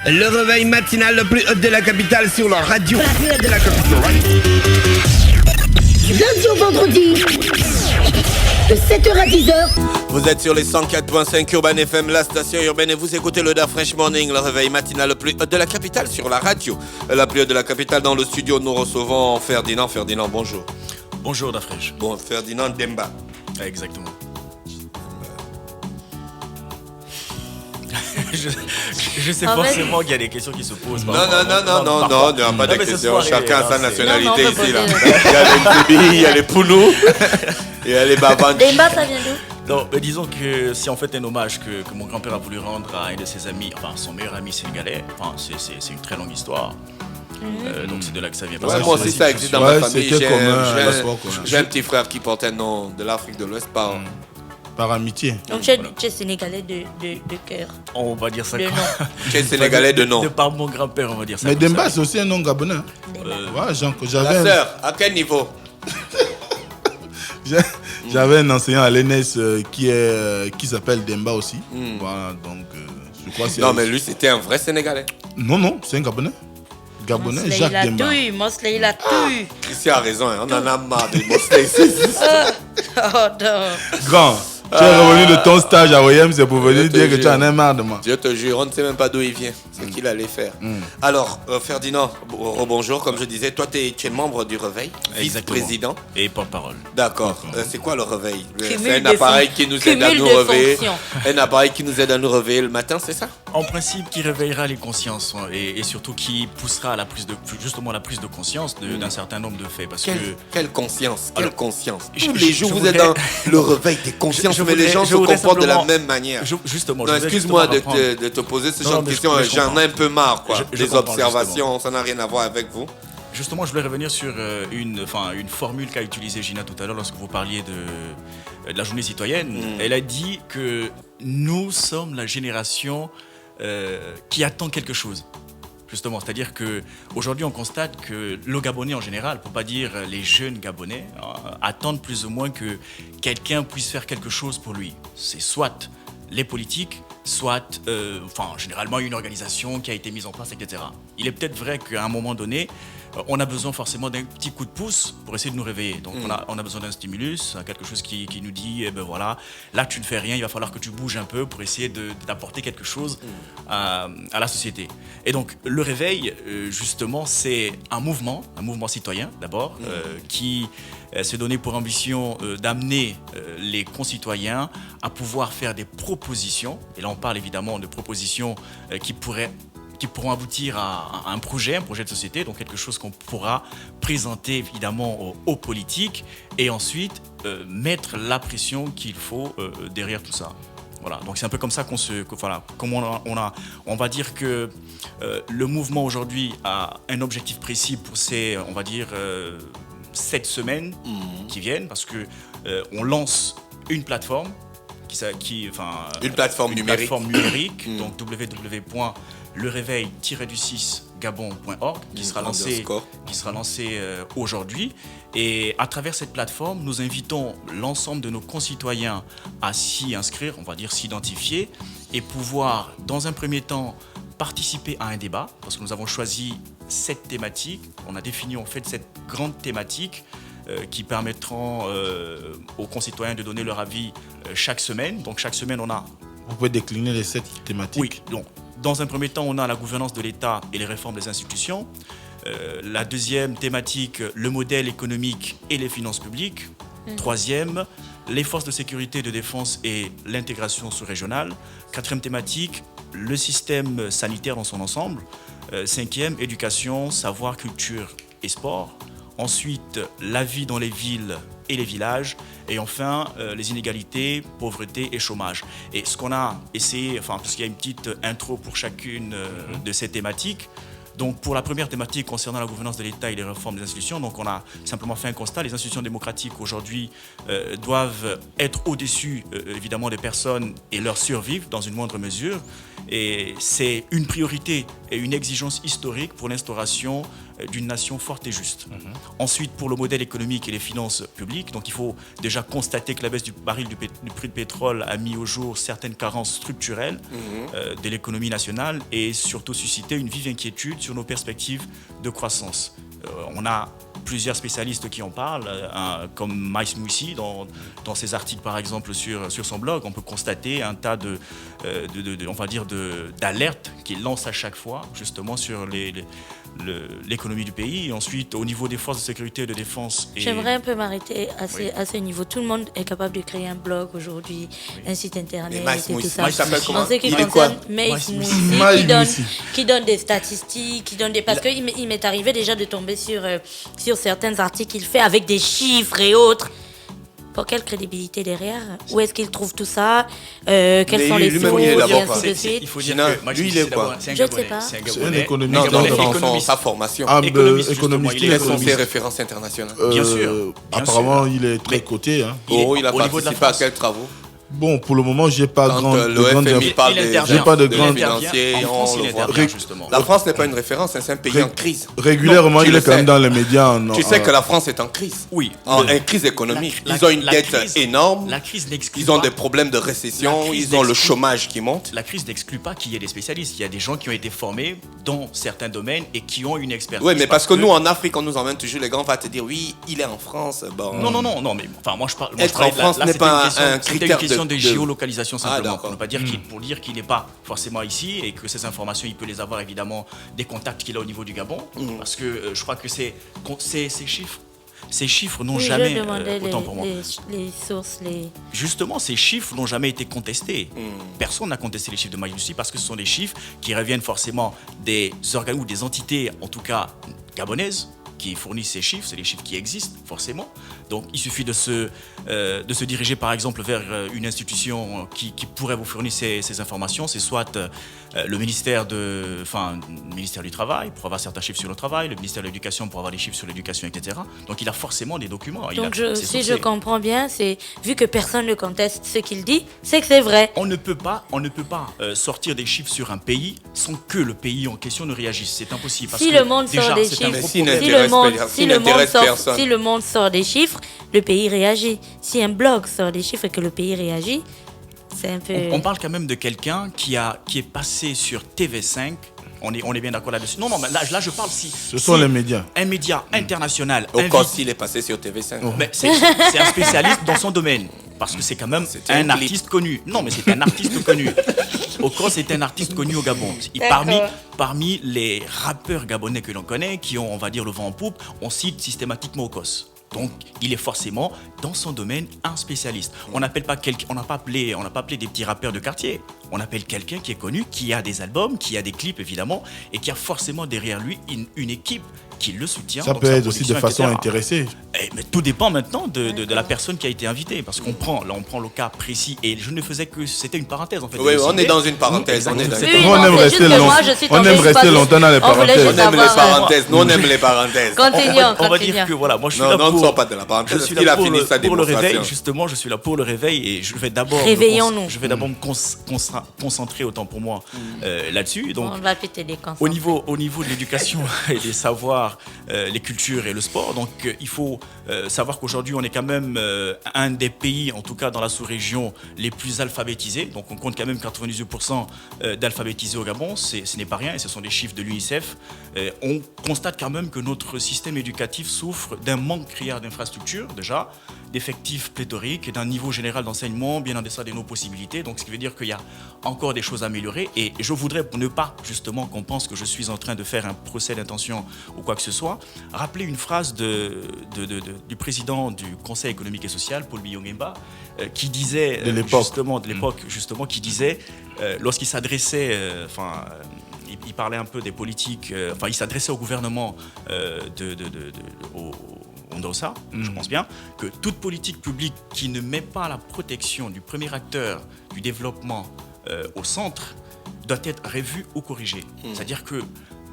Le réveil matinal le plus haut de la capitale sur la radio. La plus haute de la capitale. Du lundi au vendredi, de 7h à 10h. Vous êtes sur les 104.5 Urban FM, la station urbaine, et vous écoutez le Da Fresh Morning, le réveil matinal le plus haut de la capitale sur la radio. La plus haute de la capitale. Dans le studio, nous recevons Ferdinand. Ferdinand, bonjour. Bonjour Da Fresh. Bon, Ferdinand Demba. Exactement. je sais forcément qu'il y a des questions qui se posent. Non, il n'y a pas de questions. Chacun a sa nationalité non, ici. Là. Il y a les Tibi, il y a les Poulous, il y a les Babanches. Demba, ça vient d'où? Non, mais disons que c'est en fait un hommage que mon grand-père a voulu rendre à un de ses amis, enfin son meilleur ami sénégalais. Enfin, c'est une très longue histoire. Donc c'est de là que ça vient. Ouais, moi aussi ça existe dans ma famille. J'ai un petit frère qui portait un nom de l'Afrique de l'Ouest par amitié. Donc tu es sénégalais de cœur. On va dire ça. De nom. Tu es sénégalais de nom. De par mon grand-père, on va dire ça. Mais Demba, c'est aussi un nom gabonais. Ouais, la sœur, à quel niveau? J'avais un enseignant à l'ENS qui s'appelle Demba aussi. Voilà, donc je crois que c'est... Non, mais lui, c'était un vrai Sénégalais. Non, c'est un Gabonais. Gabonais, Jacques Demba. Mosley, il a tout. Ici a raison, hein, on en a marre de Mosley ici. Oh non. Grand, tu es revenu de ton stage à OIM, c'est pour venir dire que tu en as marre de moi. Je te jure, on ne sait même pas d'où il vient, ce qu'il allait faire. Alors, Ferdinand, bonjour, comme je disais, toi tu es membre du Réveil, vice-président. Et porte-parole. D'accord. C'est quoi le Réveil? Cumul C'est un appareil qui nous aide à nous réveiller. Un appareil qui nous aide à nous réveiller le matin, c'est ça? En principe, qui réveillera les consciences et surtout qui poussera à la prise de conscience d'un certain nombre de faits. Parce quelle conscience? Quelle conscience? Tous les jours, vous êtes dans le réveil des consciences, mais les gens se comportent de la même manière. Justement. Non, excuse-moi de te poser ce genre de questions. J'en ai un peu marre, quoi. Les observations, ça n'a rien à voir avec vous. Justement, je voulais revenir sur une formule qu'a utilisée Gina tout à l'heure lorsque vous parliez de la journée citoyenne. Elle a dit que nous sommes la génération qui attend quelque chose. Justement, c'est-à-dire qu'aujourd'hui, on constate que le Gabonais en général, pour ne pas dire les jeunes Gabonais, attendent plus ou moins que quelqu'un puisse faire quelque chose pour lui. C'est soit les politiques, soit généralement une organisation qui a été mise en place, etc. Il est peut-être vrai qu'à un moment donné, on a besoin forcément d'un petit coup de pouce pour essayer de nous réveiller. Donc on a besoin d'un stimulus, quelque chose qui nous dit, voilà, là tu ne fais rien, il va falloir que tu bouges un peu pour essayer d'apporter quelque chose à la société. Et donc le réveil, justement, c'est un mouvement citoyen d'abord, qui s'est donné pour ambition d'amener les concitoyens à pouvoir faire des propositions. Et là on parle évidemment de propositions qui pourront aboutir à un projet de société, donc quelque chose qu'on pourra présenter évidemment aux politiques et ensuite mettre la pression qu'il faut derrière tout ça. Voilà, donc c'est un peu comme ça on va dire que le mouvement aujourd'hui a un objectif précis pour ces, on va dire, 7 semaines qui viennent, parce que on lance une plateforme une plateforme numérique, donc www.lereveil-du6gabon.org qui sera lancé aujourd'hui. Et à travers cette plateforme, nous invitons l'ensemble de nos concitoyens à s'y inscrire, on va dire s'identifier, et pouvoir, dans un premier temps, participer à un débat, parce que nous avons choisi cette thématique. On a défini en fait cette grande thématique qui permettront aux concitoyens de donner leur avis chaque semaine. Donc chaque semaine, on a... Vous pouvez décliner les 7 thématiques. Oui, donc dans un premier temps, on a la gouvernance de l'État et les réformes des institutions. La deuxième thématique, le modèle économique et les finances publiques. Troisième, les forces de sécurité et de défense et l'intégration sous-régionale. Quatrième thématique, le système sanitaire dans son ensemble. Cinquième, éducation, savoir, culture et sport. Ensuite, la vie dans les villes et les villages. Et enfin, les inégalités, pauvreté et chômage. Et ce qu'on a essayé, parce qu'il y a une petite intro pour chacune de ces thématiques. Donc, pour la première thématique concernant la gouvernance de l'État et les réformes des institutions, donc on a simplement fait un constat. Les institutions démocratiques aujourd'hui doivent être au-dessus, évidemment, des personnes et leur survivre dans une moindre mesure. Et c'est une priorité et une exigence historique pour l'instauration d'une nation forte et juste. Ensuite, pour le modèle économique et les finances publiques, donc il faut déjà constater que la baisse du baril du prix de pétrole a mis au jour certaines carences structurelles de l'économie nationale et surtout suscité une vive inquiétude sur nos perspectives de croissance. On a plusieurs spécialistes qui en parlent, comme Maïs Moussi, dans ses articles par exemple sur son blog, on peut constater un tas d'alertes qu'il lance à chaque fois justement sur l'économie du pays. Et ensuite, au niveau des forces de sécurité et de défense... J'aimerais un peu m'arrêter à ce niveau. Tout le monde est capable de créer un blog aujourd'hui, un site internet et tout ça. Il s'appelle comment? En ce qui Il est quoi? concerne Maïs Moussi, qui donne des statistiques, parce qu'il m'est arrivé déjà de tomber sur certains articles qu'il fait avec des chiffres et autres. Pour quelle crédibilité derrière? Où est-ce qu'il trouve tout ça? Quelles sont les sources et ainsi de suite? Il faut dire Gina, que lui, il est quoi? c'est un Je ne Gabonais, sais pas. c'est un C'est Gabonais. un économiste. Dans sa formation. Économiste, Économiste, justement, il est Quelles sont ses économiste. références internationales? Bien sûr. Apparemment, il est très coté. Hein. Il a au niveau de la participé à France. quels travaux? Bon, pour le moment, j'ai pas Quand de le grandes FMI parle il des intervient. J'ai pas de des grande- financiers, En France, on il le voit. intervient justement. La France n'est pas une référence, c'est un pays en crise. Régulièrement, Non, tu il le est quand sais. même dans les médias. Tu sais que la France est en crise. Oui. En crise économique. La- Ils ont une la dette crise- énorme. La crise n'exclut Ils ont pas- des problèmes de récession. La crise Ils ont le n'exclut- chômage qui monte. La crise n'exclut pas qu'il y ait des spécialistes. Il y a des gens qui ont été formés dans certains domaines et qui ont une expertise. Oui, mais parce que nous, en Afrique, on nous emmène toujours les grands, on va te dire, oui, il est en France. Bon. Non, mais enfin, moi je parle. Être en France n'est c'était pas une question- un c'était critère une question de- de de- géolocalisation simplement. d'accord. Pour ne pas dire pour dire qu'il n'est pas forcément ici et que ces informations, il peut les avoir évidemment des contacts qu'il a au niveau du Gabon. Parce que je crois que ces chiffres n'ont Oui, jamais, je demandais autant pour moi. les sources, Justement, ces chiffres n'ont jamais été contestés. Personne n'a contesté les chiffres de Maïs parce que ce sont des chiffres qui reviennent forcément des organes ou des entités, en tout cas gabonaises, qui fournissent ces chiffres. C'est les chiffres qui existent, forcément. Donc, il suffit de se diriger, par exemple, vers une institution qui pourrait vous fournir ces informations. C'est soit le ministère du Travail, pour avoir certains chiffres sur le travail, le ministère de l'Éducation, pour avoir des chiffres sur l'éducation, etc. Donc, il a forcément des documents. Donc, c'est si je sourcé. comprends bien, c'est vu que personne ne conteste ce qu'il dit, c'est que c'est vrai. On ne peut pas sortir des chiffres sur un pays sans que le pays en question ne réagisse. C'est impossible. Parce Si que le monde déjà, sort des c'est un chiffres, gros si problème. n'intéresse si le monde sort des chiffres, le pays réagit. Si un blog sort des chiffres et que le pays réagit, c'est un peu... On parle quand même de quelqu'un qui est passé sur TV5. On est bien d'accord là-dessus. Non, mais là je parle si. Ce sont les médias. Un média international. Au invite- cas il est passé sur TV5. Mais c'est un spécialiste dans son domaine. Parce que c'est quand même C'était un un clip. artiste connu. Non, mais c'est un artiste connu. Okos est un artiste connu au Gabon. Parmi les rappeurs gabonais que l'on connaît, qui ont, on va dire, le vent en poupe, on cite systématiquement Okos. Donc, il est forcément, dans son domaine, un spécialiste. On n'a pas appelé des petits rappeurs de quartier. On appelle quelqu'un qui est connu, qui a des albums, qui a des clips, évidemment, et qui a forcément derrière lui une équipe qui le soutient. Ça dans peut sa être aussi de production, façon etc. intéressée. Mais tout dépend maintenant de la personne qui a été invitée. Parce qu'on prend le cas précis. Et je ne faisais que... C'était une parenthèse, en fait. Oui, on est dans une parenthèse. On est dans Oui, une Nous, on non, aime c'est rester juste que long- moi, je suis on tombée aime sur rester pas- longtemps dans les On voulait parenthèses. On juste aime les savoir, parenthèses. Nous, on aime les parenthèses. Continuons, On va dire que voilà, moi je suis Non, là non, pour... ne sors pas de la parenthèse. Je suis Il là a pour, fini sa pour le réveil, démonstration. justement, je suis là pour le réveil et je vais d'abord Réveillons-nous. je vais d'abord me concentrer autant pour moi là-dessus. Donc, On va péter des cancers. au niveau de l'éducation et des savoirs, les cultures et le sport, donc il faut savoir qu'aujourd'hui on est quand même un des pays, en tout cas dans la sous-région, les plus alphabétisés. Donc on compte quand même 98% d'alphabétisés au Gabon, ce n'est pas rien et ce sont des chiffres de l'UNICEF. On constate quand même que notre système éducatif souffre d'un manque criard d'infrastructures déjà, d'effectifs pléthoriques et d'un niveau général d'enseignement bien en deçà de nos possibilités. Donc ce qui veut dire qu'il y a encore des choses à améliorer et je voudrais, pour ne pas justement qu'on pense que je suis en train de faire un procès d'intention ou quoi que ce soit, rappeler une phrase du président du Conseil économique et social, Paul Biya-Nguema, qui disait De l'époque. justement, qui disait lorsqu'il s'adressait, il parlait un peu des politiques, il s'adressait au gouvernement au Ondosa, je pense bien, que toute politique publique qui ne met pas la protection du premier acteur du développement au centre doit être revue ou corrigée. C'est-à-dire que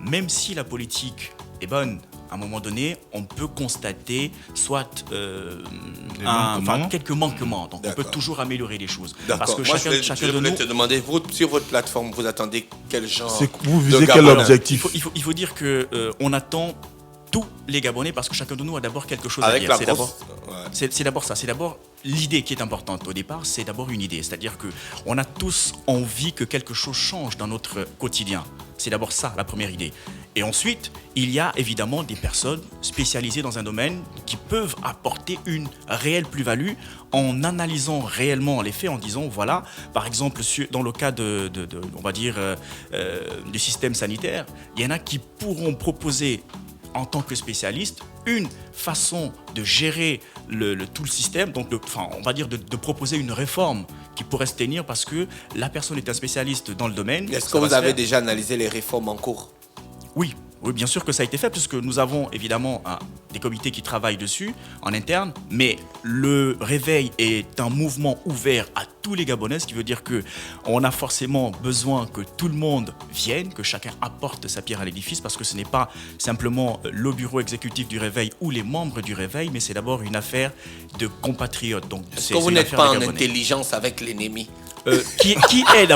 même si la politique est bonne, à un moment donné, on peut constater soit quelques manquements. Donc on peut D'accord. toujours améliorer les choses. D'accord. Parce que Moi, chacun je de voulais nous... te demander, sur votre plateforme, vous attendez quel genre Vous de visez quel Gabonais? objectif? Il faut dire qu'on attend tous les Gabonais, parce que chacun de nous a d'abord quelque chose à Avec dire. la C'est grosse... d'abord ça. C'est d'abord l'idée qui est importante. Au départ, c'est d'abord une idée. C'est-à-dire qu'on a tous envie que quelque chose change dans notre quotidien. C'est d'abord ça, la première idée. Et ensuite, il y a évidemment des personnes spécialisées dans un domaine qui peuvent apporter une réelle plus-value en analysant réellement les faits, en disant, voilà, par exemple, dans le cas on va dire, du système sanitaire, il y en a qui pourront proposer en tant que spécialiste, une façon de gérer tout le système, donc on va dire de proposer une réforme qui pourrait se tenir parce que la personne est un spécialiste dans le domaine. Est-ce que vous avez déjà analysé les réformes en cours? Oui, bien sûr que ça a été fait, puisque nous avons évidemment des comités qui travaillent dessus en interne, mais le réveil est un mouvement ouvert à tous les Gabonais, ce qui veut dire qu'on a forcément besoin que tout le monde vienne, que chacun apporte sa pierre à l'édifice, parce que ce n'est pas simplement le bureau exécutif du réveil ou les membres du réveil, mais c'est d'abord une affaire de compatriotes. Donc, est-ce que vous n'êtes pas en intelligence avec l'ennemi? Qui est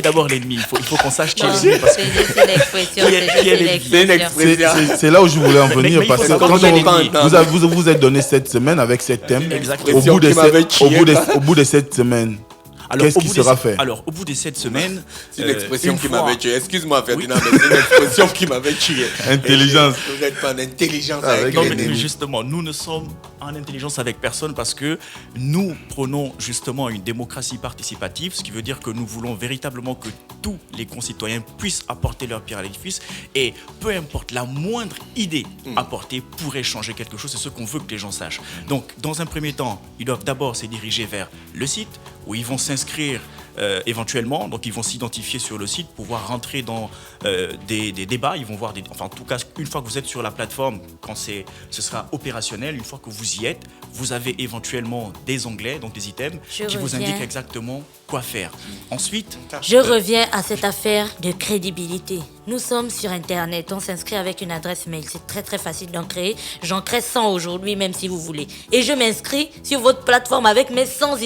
d'abord l'ennemi? Il faut qu'on sache qui est l'ennemi. C'est l'expression. C'est là où je voulais en venir, parce que quand vous êtes donné cette semaine avec cette thème, au bout de cette semaine, qu'est-ce qui sera fait? Alors, au bout de cette semaine... C'est une expression qui m'avait tué. Excuse-moi, Ferdinand, mais c'est une expression qui m'avait tué. Intelligence. Vous n'êtes pas en intelligence avec l'ennemi. Mais justement, nous ne sommes en intelligence avec personne parce que nous prônons justement une démocratie participative, ce qui veut dire que nous voulons véritablement que tous les concitoyens puissent apporter leur pierre à l'édifice et peu importe la moindre idée apportée pourrait changer quelque chose. C'est ce qu'on veut que les gens sachent. Donc, dans un premier temps, ils doivent d'abord se diriger vers le site où ils vont s'inscrire éventuellement, donc ils vont s'identifier sur le site, pouvoir rentrer dans des débats, ils vont voir en tout cas, une fois que vous êtes sur la plateforme, quand ce sera opérationnel, une fois que vous y êtes, vous avez éventuellement des onglets, donc des items, qui vous indiquent exactement quoi faire. Ensuite... Je reviens à cette affaire de crédibilité. Nous sommes sur Internet, on s'inscrit avec une adresse mail, c'est très très facile d'en créer. J'en crée 100 aujourd'hui, même si vous voulez. Et je m'inscris sur votre plateforme avec mes 100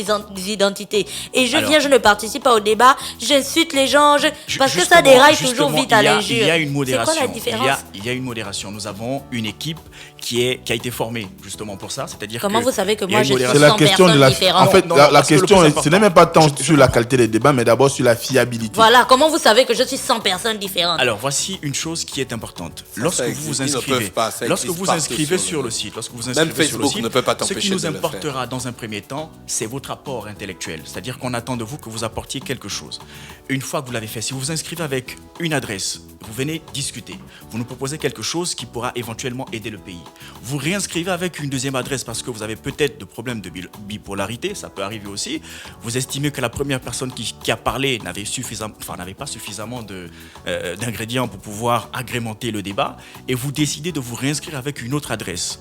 identités. Et je ne participe pas au débat, j'insulte les gens, parce que ça déraille toujours vite à l'injure. Il y a une modération. C'est quoi la différence? Il y a une modération. Nous avons une équipe qui a été formée justement pour ça, c'est-à-dire comment vous savez que moi je suis 100 c'est la question personnes différentes? En fait, la question, ce n'est même pas tant sur la qualité des débats, mais d'abord sur la fiabilité. Voilà, comment vous savez que je suis 100 personnes différentes? Alors voici une chose qui est importante. Lorsque vous vous inscrivez sur le site, ce qui nous importera dans un premier temps, c'est votre apport intellectuel. C'est-à-dire qu'on attend de vous que vous apportiez quelque chose. Une fois que vous l'avez fait, si vous vous inscrivez avec une adresse, vous venez discuter. Vous nous proposez quelque chose qui pourra éventuellement aider le pays. Vous réinscrivez avec une deuxième adresse parce que vous avez peut-être des problèmes de bipolarité, ça peut arriver aussi. Vous estimez que la première personne qui a parlé n'avait pas suffisamment d'ingrédients pour pouvoir agrémenter le débat et vous décidez de vous réinscrire avec une autre adresse.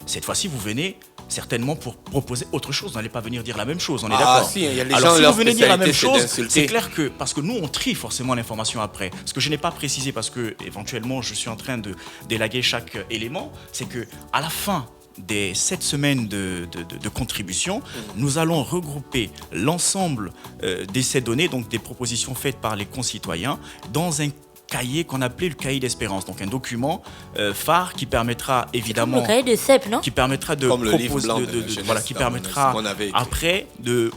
Cette fois-ci, vous venez certainement pour proposer autre chose. Vous n'allez pas venir dire la même chose, on est d'accord. Si, y a les alors, gens, si leur vous venez dire la même chose, spécialité, c'est clair que, parce que nous, on trie forcément l'information après. Ce que je n'ai pas précisé, parce que éventuellement, je suis en train de d'élaguer chaque élément, c'est que à la fin des 7 semaines de contribution, nous allons regrouper l'ensemble de ces données, donc des propositions faites par les concitoyens, dans un cahier qu'on appelait le cahier d'espérance, donc un document phare qui permettra évidemment... Comme le cahier de CEP, non? Qui permettra de proposer, qui permettra après de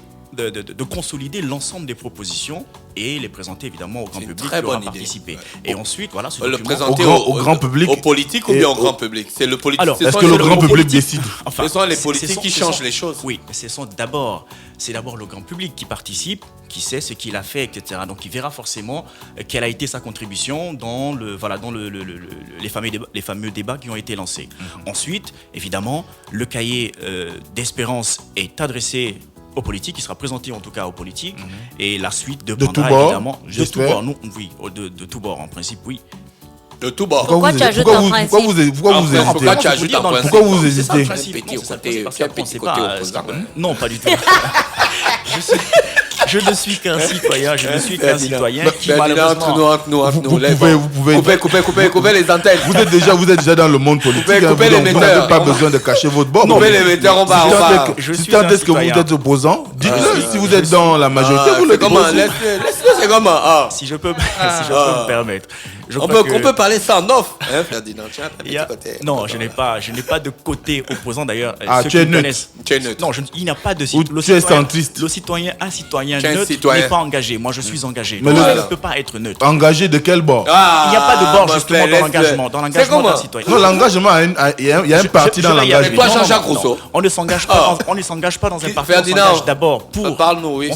consolider l'ensemble des propositions et les présenter évidemment au grand public qui aura participé. Et ensuite, voilà, ce le document... présenter au grand public, au politique ou bien au grand public? C'est le politique. Alors, est-ce que le grand public décide? Enfin, ce sont les politiques qui changent les choses. Oui, mais c'est d'abord le grand public qui participe, qui sait ce qu'il a fait, etc. Donc, il verra forcément quelle a été sa contribution dans les fameux débats qui ont été lancés. Ensuite, évidemment, le cahier d'espérance est adressé aux politiques, il sera présenté en tout cas aux politiques, et la suite dépendra évidemment de tout bord. De tout bord en principe, oui. De tout bord. Pourquoi tu ajoutes un principe? Pourquoi vous hésitez? Non, pas du tout. Je ne suis qu'un citoyen, qui malheureusement... Vous pouvez couper les antennes. Vous êtes déjà dans le monde politique. Vous n'avez pas besoin de cacher votre bord. Coupez les metteurs, on va. Si tant est-ce que vous êtes opposant, dites-le. Si vous êtes dans la majorité, vous le dites. Laisse-le, c'est comment? Si je peux me permettre. On peut parler ça en off. Hein, Ferdinand, tu as un petit côté. Non, je n'ai pas de côté opposant d'ailleurs. Tu es neutre. Non, il n'y a pas de tu es centriste. Un citoyen neutre n'est pas engagé. Moi, je suis engagé. Mais je ne peux pas être neutre. Engagé de quel bord? Il n'y a pas de bord justement dans l'engagement. Dans l'engagement d'un citoyen. Non, l'engagement, il y a un parti dans l'engagement. Toi, Jean-Jacques Rousseau. On ne s'engage pas dans un parti. Ferdinand, on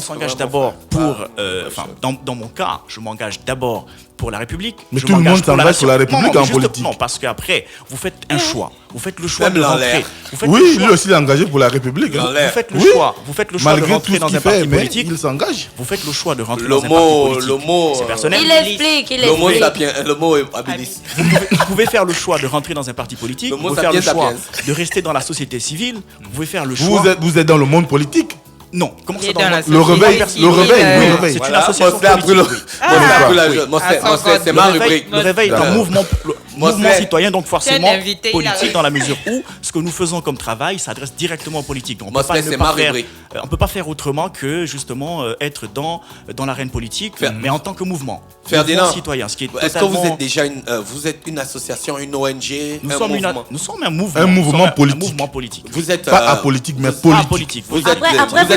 s'engage d'abord pour. Dans mon cas, je m'engage d'abord pour la République. Mais tout le monde s'engage pour la République en politique. Non, parce qu'après, vous faites un choix. Vous faites le choix de rentrer. Oui, lui aussi est engagé pour la République. Vous faites le choix. Vous faites le choix de rentrer dans un parti politique. Il s'engage. Vous faites le choix de rentrer dans un parti politique. C'est personnel. Il explique. Le mot est habilis. Vous pouvez faire le choix de rentrer dans un parti politique. Vous pouvez faire le choix de rester dans la société civile. Vous pouvez faire le choix. Vous êtes dans le monde politique. Non, comment ça le réveil. C'est une association politique. C'est ma rubrique. Le réveil est un mouvement citoyen, donc forcément politique dans la mesure où ce que nous faisons comme travail s'adresse directement aux politiques. On ne peut pas faire autrement que justement être dans l'arène politique, mais en tant que mouvement. Ferdinand, citoyen, est-ce que vous êtes déjà une association, une ONG, Nous sommes un mouvement politique. Vous êtes pas apolitique, mais politique. Vous êtes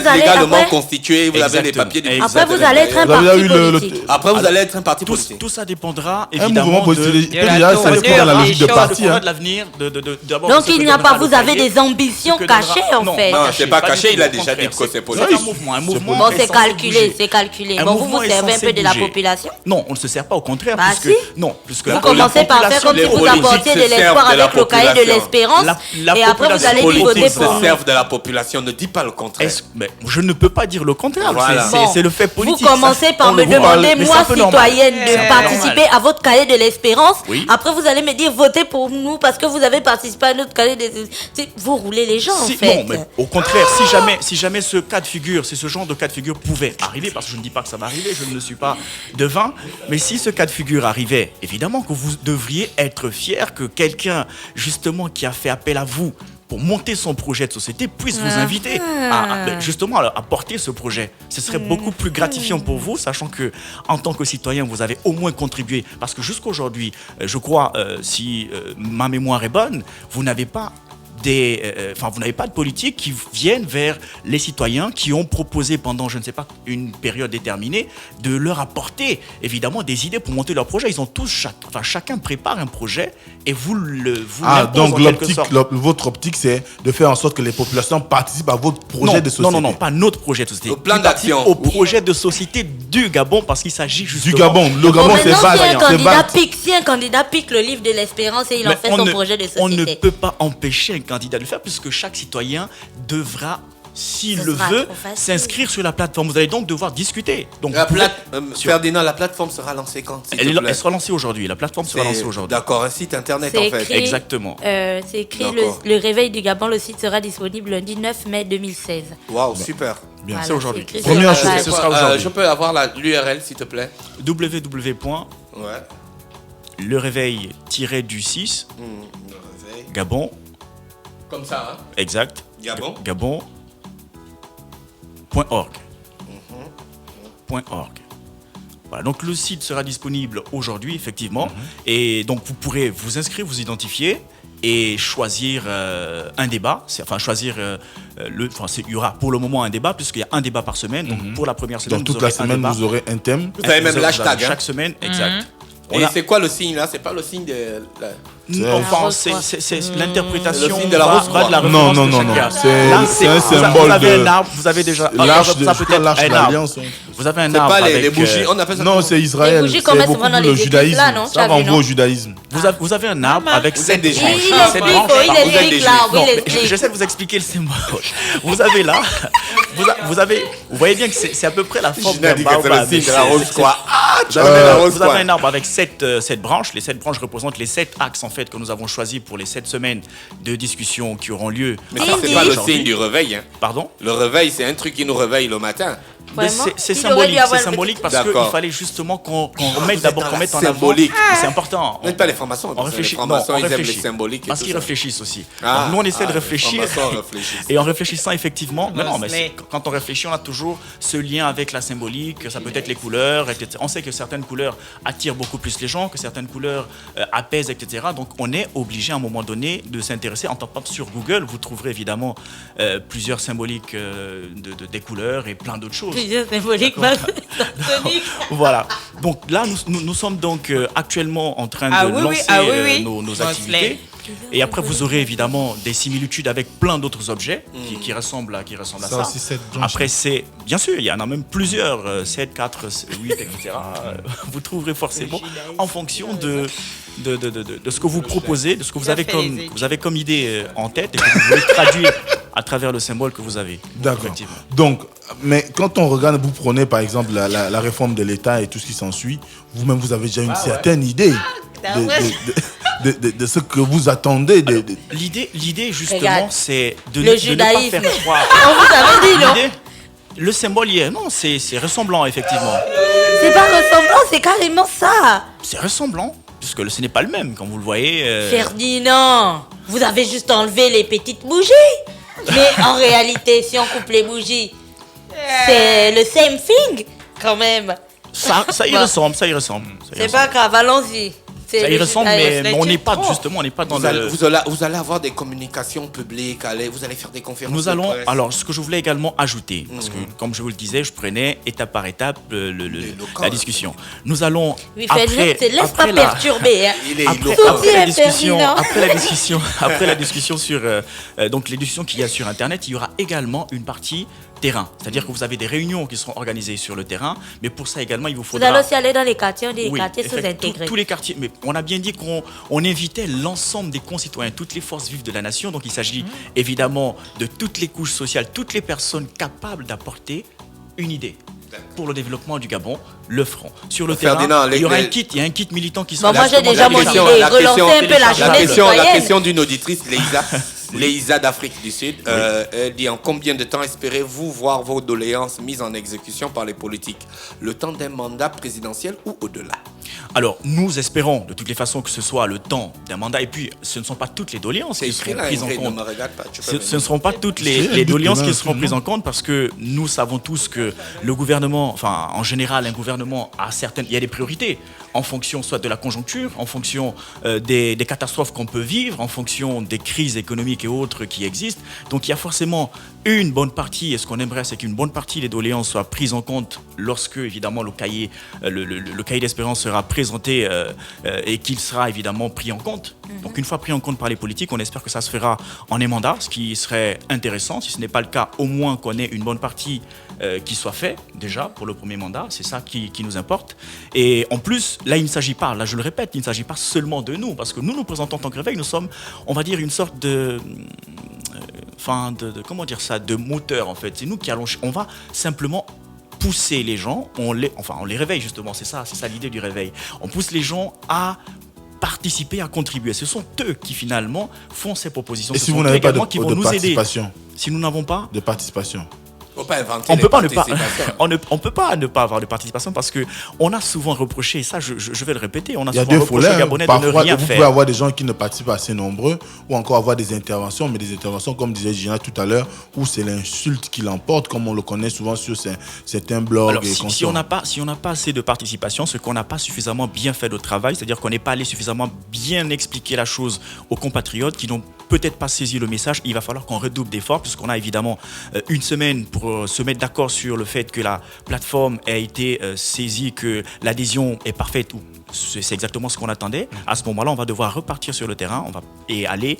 légalement constitué, vous avez les papiers. Après, vous allez être un parti politique. Après, vous allez être un parti politique. Tout ça dépendra Un évidemment mouvement politique, déjà, ça reste dans la logique de parti. de l'avenir. Donc il n'y a pas, vous avez des ambitions cachées en fait. Non, c'est pas caché, il a déjà dit que c'est politique. Un mouvement. Bon, c'est calculé. Bon, vous servez un peu de la population? Non, on ne se sert pas, au contraire. Puisque vous commencez par faire comme si vous apportiez de l'espoir avec le cahier de l'espérance. Et après, vous allez lui voter pour nous. Servent de la population, ne dis pas le contraire. Mais je ne peux pas dire le contraire. C'est le fait politique. Vous commencez par me demander, moi, citoyenne, de participer à votre cahier de l'espérance. Après, vous allez me dire, votez pour nous parce que vous avez participé à notre cahier de l'espérance. Vous roulez les gens, en fait. Non, mais au contraire, si jamais ce cas de figure, si ce genre de cas de figure pouvait arriver, parce que je ne dis pas que ça va arriver, je ne suis pas devin, mais si ce cas de figure arrivait, évidemment que vous devriez être fier que quelqu'un, justement, qui a fait appel à vous pour monter son projet de société, puisse vous inviter à porter ce projet. Ce serait beaucoup plus gratifiant pour vous, sachant que en tant que citoyen, vous avez au moins contribué. Parce que jusqu'aujourd'hui, je crois, si ma mémoire est bonne, vous n'avez pas vous n'avez pas de politique qui viennent vers les citoyens qui ont proposé pendant, je ne sais pas, une période déterminée, de leur apporter évidemment des idées pour monter leur projet. Ils ont tous, chacun prépare un projet et vous donc votre optique, c'est de faire en sorte que les populations participent à votre projet de société. Non, pas notre projet de société. Au plan d'action. Au projet de société du Gabon, parce qu'il s'agit justement... Du Gabon. Le Gabon, c'est vaste. Si un candidat pique le livre de l'espérance et il en fait son projet de société. On ne peut pas empêcher un candidat de le faire puisque chaque citoyen devra, s'il le veut, s'inscrire sur la plateforme. Vous allez donc devoir discuter. Donc, Ferdinand, la plateforme sera lancée quand? Elle sera lancée aujourd'hui. La plateforme sera lancée aujourd'hui. D'accord, un site internet en fait. Exactement. C'est écrit le réveil du Gabon. Le site sera disponible lundi 9 mai 2016. Waouh, super. Bien, voilà, c'est aujourd'hui. Première chose, ce sera aujourd'hui. Je peux avoir l'URL s'il te plaît? www.leréveil-du6 Gabon. Comme ça, hein? Exact. Gabon.org. Voilà, donc le site sera disponible aujourd'hui, effectivement. Et donc vous pourrez vous inscrire, vous identifier et choisir un débat. Il y aura pour le moment un débat, puisqu'il y a un débat par semaine. Donc pour la première semaine, toute la semaine, vous aurez un thème. Vous avez même l'hashtag. Chaque semaine, exact. Et c'est quoi le signe là? C'est pas le signe de... Enfin, c'est l'interprétation. Le signe de la rose, de la non. C'est un symbole. Vous avez un arbre, vous avez déjà l'arche de l'alliance. Vous avez un arbre. C'est pas les bougies, on appelle ça. Non, c'est Israël. C'est beaucoup le judaïsme. Ça renvoie au judaïsme. Vous avez un arbre avec 7 branches. J'essaie de vous expliquer le symbole. Vous avez là, vous voyez bien que c'est à peu près la forme d'un arbre. Vous avez un arbre avec 7 branches. Les 7 branches représentent les 7 axes en fait que nous avons choisis pour les 7 semaines de discussion qui auront lieu. Mais ça, c'est pas le signe du réveil. Hein. Pardon? Le réveil, c'est un truc qui nous réveille le matin. C'est symbolique parce qu'il fallait justement qu'on remette d'abord, qu'on mette en avant. C'est important. On pas les francs-maçons. On réfléchit. Ils aiment les symboliques. Parce qu'ils réfléchissent aussi. Donc nous, on essaie de réfléchir. Et en réfléchissant, effectivement, quand on réfléchit, on a toujours ce lien avec la symbolique. Ça peut être les couleurs, etc. On sait que certaines couleurs attirent beaucoup plus les gens, que certaines couleurs apaisent, etc. Donc on est obligé à un moment donné de s'intéresser. En tapant sur Google, vous trouverez évidemment plusieurs symboliques des couleurs et plein d'autres choses. Symbolique, voilà. Donc là, nous sommes donc actuellement en train de lancer nos activités. Et après, vous aurez évidemment des similitudes avec plein d'autres objets qui ressemblent à ça. Après, bien sûr, il y en a même plusieurs, 7, 4, 8, etc. Vous trouverez forcément en fonction de ce que vous proposez, de ce que vous avez comme idée en tête et que vous voulez traduire à travers le symbole que vous avez. D'accord. Donc, mais quand on regarde, vous prenez par exemple la réforme de l'État et tout ce qui s'ensuit, vous-même vous avez déjà une certaine idée de ce que vous attendez. L'idée justement, c'est de le judaïsme. Ne pas faire croire. On vous avait dit, non? Le symbole, c'est ressemblant, effectivement. C'est pas ressemblant, c'est carrément ça. C'est ressemblant, puisque ce n'est pas le même, comme vous le voyez. Ferdinand, vous avez juste enlevé les petites bougies. Mais en réalité, si on coupe les bougies, c'est le same thing, quand même. Ça y ressemble. C'est pas grave, allons-y. Ça y ressemble, mais on n'est pas dans vous allez avoir des communications publiques, vous allez faire des conférences. Alors, ce que je voulais également ajouter, parce que comme je vous le disais, je prenais étape par étape la discussion. Nous allons laisse pas perturber. Après la discussion sur donc les discussions qu'il y a sur Internet, il y aura également une partie terrain, c'est-à-dire que vous avez des réunions qui seront organisées sur le terrain, mais pour ça également il vous faudra... Vous allez aussi aller dans les quartiers, sous-intégrés. Tous les quartiers, mais on a bien dit qu'on invitait l'ensemble des concitoyens, toutes les forces vives de la nation, donc il s'agit évidemment de toutes les couches sociales, toutes les personnes capables d'apporter une idée pour le développement du Gabon, le front. Sur le terrain, il y aura il y a un kit militant qui sera... Moi j'ai déjà mon idée, relancer un peu la jeunesse citoyenne. La question d'une auditrice, Leïsa d'Afrique du Sud, elle dit: en combien de temps espérez-vous voir vos doléances mises en exécution par les politiques? Le temps d'un mandat présidentiel ou au-delà? Alors, nous espérons de toutes les façons que ce soit le temps d'un mandat. Et puis, ce ne sont pas toutes les doléances qui seront prises en compte. Ce ne seront pas toutes les doléances qui seront prises en compte parce que nous savons tous que le gouvernement, enfin, en général, un gouvernement il y a des priorités en fonction soit de la conjoncture, en fonction des catastrophes qu'on peut vivre, en fonction des crises économiques et autres qui existent. Donc, il y a forcément une bonne partie, et ce qu'on aimerait, c'est qu'une bonne partie des doléances soient prises en compte lorsque, évidemment, le cahier d'espérance sera présenté et qu'il sera évidemment pris en compte. Donc une fois pris en compte par les politiques, on espère que ça se fera en un mandat, ce qui serait intéressant. Si ce n'est pas le cas, au moins qu'on ait une bonne partie qui soit fait déjà pour le premier mandat. C'est ça qui nous importe. Et en plus, là il ne s'agit pas, là je le répète, il ne s'agit pas seulement de nous, parce que nous présentons en tant que réveil, nous sommes, on va dire, une sorte comment dire ça, de moteur en fait. C'est nous qui on va simplement pousser les gens, on les réveille justement, c'est ça l'idée du réveil. On pousse les gens à participer, à contribuer. Ce sont eux qui finalement font ces propositions. Et si vous n'avez pas de participation, si nous n'avons pas de participation, on peut pas ne pas avoir de participation parce que on a souvent reproché, et ça je vais le répéter, on a souvent reproché aux Gabonais de ne rien faire. Vous pouvez avoir des gens qui ne participent pas assez nombreux ou encore avoir des interventions, mais des interventions comme disait Gina tout à l'heure, où c'est l'insulte qui l'emporte, comme on le connaît souvent sur certains blogs. Alors, si on n'a pas assez de participation, c'est qu'on n'a pas suffisamment bien fait notre travail, c'est-à-dire qu'on n'est pas allé suffisamment bien expliquer la chose aux compatriotes qui n'ont peut-être pas saisi le message. Il va falloir qu'on redouble d'efforts puisqu'on a évidemment une semaine pour se mettre d'accord sur le fait que la plateforme a été saisie, que l'adhésion est parfaite. C'est exactement ce qu'on attendait. À ce moment-là, on va devoir repartir sur le terrain et aller,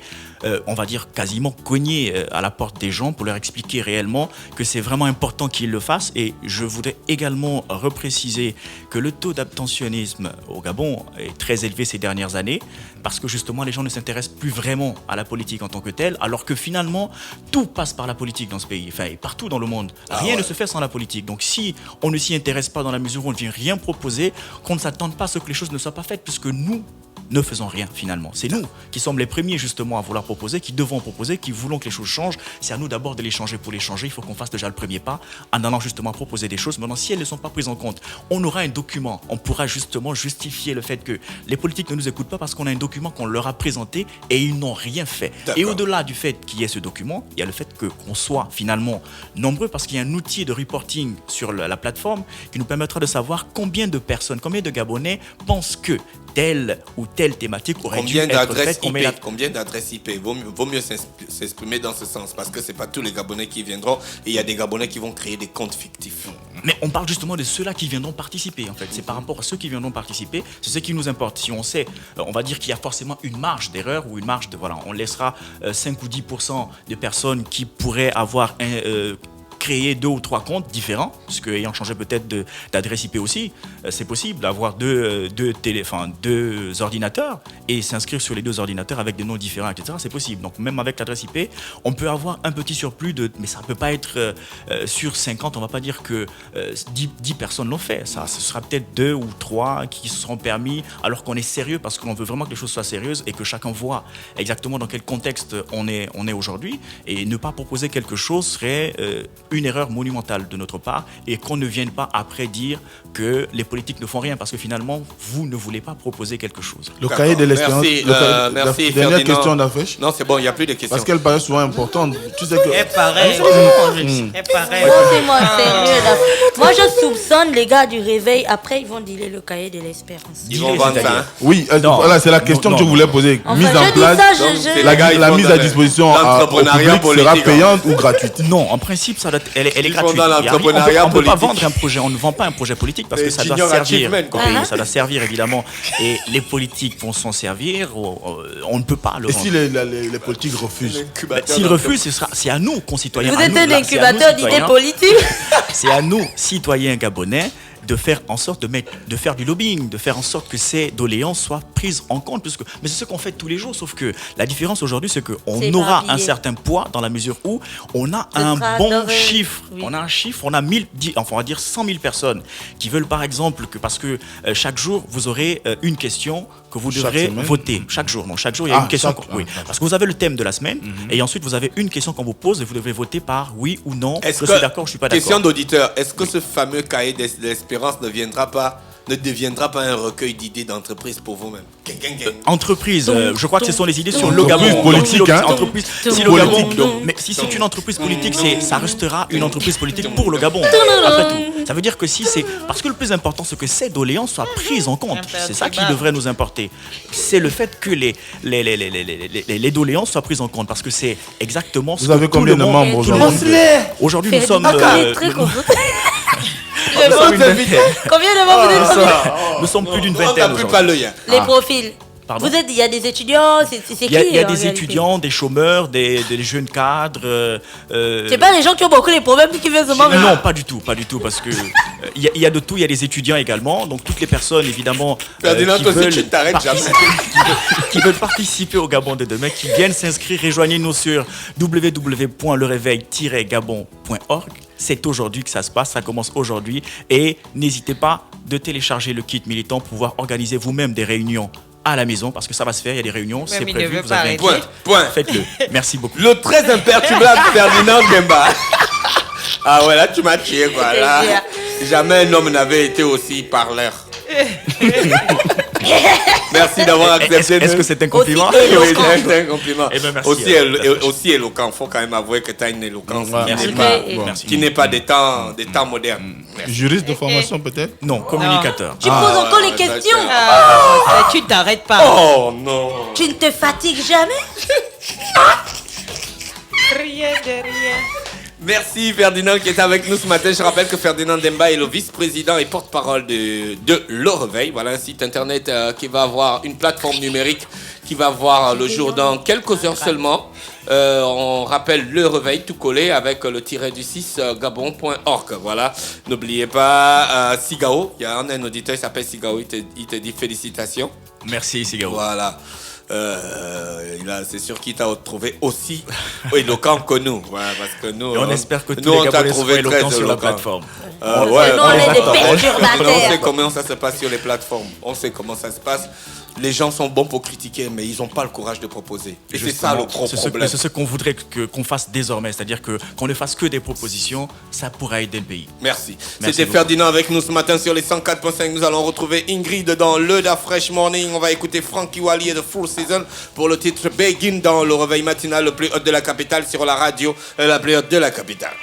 on va dire, quasiment cogner à la porte des gens pour leur expliquer réellement que c'est vraiment important qu'ils le fassent. Et je voudrais également repréciser que le taux d'abstentionnisme au Gabon est très élevé ces dernières années parce que justement, les gens ne s'intéressent plus vraiment à la politique en tant que telle, alors que finalement, tout passe par la politique dans ce pays, enfin, et partout dans le monde. Rien ne se fait sans la politique. Donc si on ne s'y intéresse pas dans la mesure où on ne vient rien proposer, qu'on ne s'attende pas à ce que les choses ne soient pas faites, puisque nous, ne faisons rien finalement. C'est nous qui sommes les premiers justement à vouloir proposer, qui devons proposer, qui voulons que les choses changent. C'est à nous d'abord de les changer pour les changer. Il faut qu'on fasse déjà le premier pas en allant justement proposer des choses. Maintenant, si elles ne sont pas prises en compte, on aura un document. On pourra justement justifier le fait que les politiques ne nous écoutent pas parce qu'on a un document qu'on leur a présenté et ils n'ont rien fait. Et au-delà du fait qu'il y ait ce document, il y a le fait qu'on soit finalement nombreux parce qu'il y a un outil de reporting sur la plateforme qui nous permettra de savoir combien de personnes, combien de Gabonais pensent que telle ou telle thématique aurait dû être faite. Combien d'adresses IP? Vaut mieux s'exprimer dans ce sens parce que c'est pas tous les Gabonais qui viendront et il y a des Gabonais qui vont créer des comptes fictifs. Mais on parle justement de ceux-là qui viendront participer en fait. C'est par rapport à ceux qui viendront participer, c'est ce qui nous importe. Si on sait, on va dire qu'il y a forcément une marge d'erreur ou une marge de on laissera 5 ou 10% de personnes qui pourraient avoir créer 2 ou 3 comptes différents, parce qu'ayant changé peut-être d'adresse IP aussi, c'est possible d'avoir deux ordinateurs et s'inscrire sur les 2 ordinateurs avec des noms différents, etc. C'est possible. Donc même avec l'adresse IP, on peut avoir un petit surplus mais ça ne peut pas être sur 50, on ne va pas dire que 10 personnes l'ont fait. Ce sera peut-être 2 ou 3 qui se seront permis, alors qu'on est sérieux, parce qu'on veut vraiment que les choses soient sérieuses et que chacun voit exactement dans quel contexte on est aujourd'hui. Et ne pas proposer quelque chose serait une erreur monumentale de notre part et qu'on ne vienne pas après dire que les politiques ne font rien parce que finalement, vous ne voulez pas proposer quelque chose. Le cahier de l'espérance. Merci, dernière Ferdinand. question d'Afresh. Non, c'est bon, il n'y a plus de questions. Parce qu'elle paraît souvent importante. Tu sais que... Moi, sérieux, là. Moi, je soupçonne les gars du réveil. Après, ils vont dealer le cahier de l'espérance. Ils vont vendre ça. Oui, voilà, c'est la question que je voulais poser. Enfin, mise en place, la mise à disposition au public sera payante ou gratuite? Non, en principe, elle est gratuite. On ne peut pas vendre un projet, on ne vend pas un projet politique parce que ça doit servir au pays, ça doit servir évidemment. Et les politiques vont s'en servir, on ne peut pas le vendre. Et si les politiques refusent? S'ils refusent, c'est à nous, concitoyens. Vous êtes un incubateur d'idées politiques? C'est à nous, citoyens gabonais, de faire en sorte de faire du lobbying, de faire en sorte que ces doléances soient prises en compte. Mais c'est ce qu'on fait tous les jours, sauf que la différence aujourd'hui, c'est qu'on aura un certain poids dans la mesure où on a un bon chiffre. Oui. On a un chiffre, on a 100 000 personnes qui veulent par exemple parce que chaque jour, vous aurez une question que vous devrez voter. Chaque jour, il y a une question. Parce que vous avez le thème de la semaine et ensuite vous avez une question qu'on vous pose et vous devez voter par oui ou non. Je suis d'accord, je suis pas d'accord. Question d'auditeur, est-ce que ce fameux cahier d'espérance ne deviendra pas un recueil d'idées d'entreprise pour vous-même? Entreprise, je crois que ce sont les idées sur le Gabon. Politique, entreprise. Si le Gabon, mais si c'est une entreprise politique, ça restera une entreprise politique pour le Gabon. Après tout, ça veut dire que si c'est parce que le plus important, c'est que ces doléances soient prises en compte. C'est ça qui devrait nous importer. C'est le fait que les doléances soient prises en compte parce que c'est exactement ce que tout le monde. Vous avez combien de membres aujourd'hui? Aujourd'hui, nous sommes. Combien de membres vous êtes? Nous sommes plus d'une vingtaine. Les profils. Il y a des étudiants, c'est qui? Il y a des étudiants, des chômeurs, des jeunes cadres. C'est pas les gens qui ont beaucoup les problèmes qui viennent se marier? Non, pas du tout, parce que il y a de tout. Il y a des étudiants également, donc toutes les personnes évidemment qui veulent participer au Gabon de demain, qui viennent s'inscrire. Rejoignez-nous sur www.lereveil-gabon.org. C'est aujourd'hui que ça se passe, ça commence aujourd'hui. Et n'hésitez pas de télécharger le kit militant pour pouvoir organiser vous-même des réunions à la maison, parce que ça va se faire, il y a des réunions, c'est prévu. Vous avez un kit. Faites-le. Merci beaucoup. Le très imperturbable Ferdinand Demba. Ah ouais, là tu m'as tué quoi. Là, jamais un homme n'avait été aussi parleur. Merci d'avoir accepté. Est-ce que c'est un compliment? Oui, c'est un compliment. Eh ben, merci, aussi éloquent. Il faut quand même avouer que tu as une éloquence qui n'est pas des temps modernes. Juriste de formation peut-être? Non, communicateur. Tu poses encore les questions. Tu t'arrêtes pas. Oh non. Tu ne te fatigues jamais? Rien de rien. Merci Ferdinand qui est avec nous ce matin. Je rappelle que Ferdinand Demba est le vice-président et porte-parole de Le Réveil. Voilà un site internet qui va avoir une plateforme numérique qui va voir le jour dans quelques heures seulement. On rappelle Le Réveil tout collé avec le tiret du 6 gabon.org. Voilà. N'oubliez pas Sigao. Il y a un auditeur qui s'appelle Sigao. Il te dit félicitations. Merci Sigao. Voilà. C'est sûr qu'il t'a trouvé aussi éloquent que nous. Ouais, parce que nous, on espère que tous les Gabonais seront éloquents sur la plateforme. On sait comment ça se passe sur les plateformes. On sait comment ça se passe. Les gens sont bons pour critiquer, mais ils n'ont pas le courage de proposer. Et c'est ça le gros problème. C'est ce qu'on voudrait qu'on fasse désormais, c'est-à-dire qu'on ne fasse que des propositions, ça pourra aider le pays. Merci. C'était Ferdinand avec nous ce matin sur les 104.5. Nous allons retrouver Ingrid dans le Da Fresh Morning. On va écouter Frankie Walli et The Full Season pour le titre Begin dans le réveil matinal le plus haut de la capitale sur la radio, la plus haute de la capitale.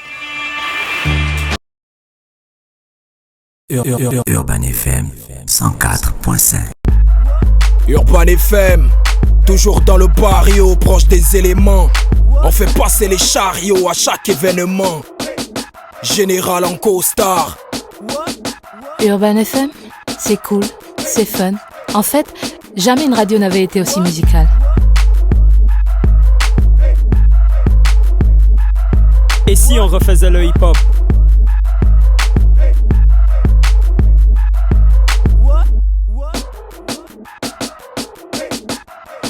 Urban FM 104.5. Urban FM, toujours dans le barrio, proche des éléments. On fait passer les chariots à chaque événement. Général en costard. Urban FM, c'est cool, c'est fun. En fait, jamais une radio n'avait été aussi musicale. Et si on refaisait le hip-hop?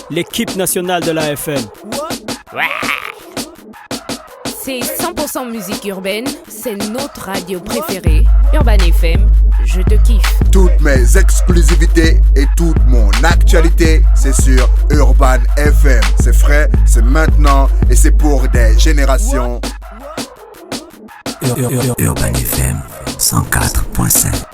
L'équipe nationale de la FM. C'est 100% musique urbaine, c'est notre radio préférée. Urban FM, je te kiffe. Toutes mes exclusivités et toute mon actualité, c'est sur Urban FM. C'est frais, c'est maintenant et c'est pour des générations. Urban FM 104.5.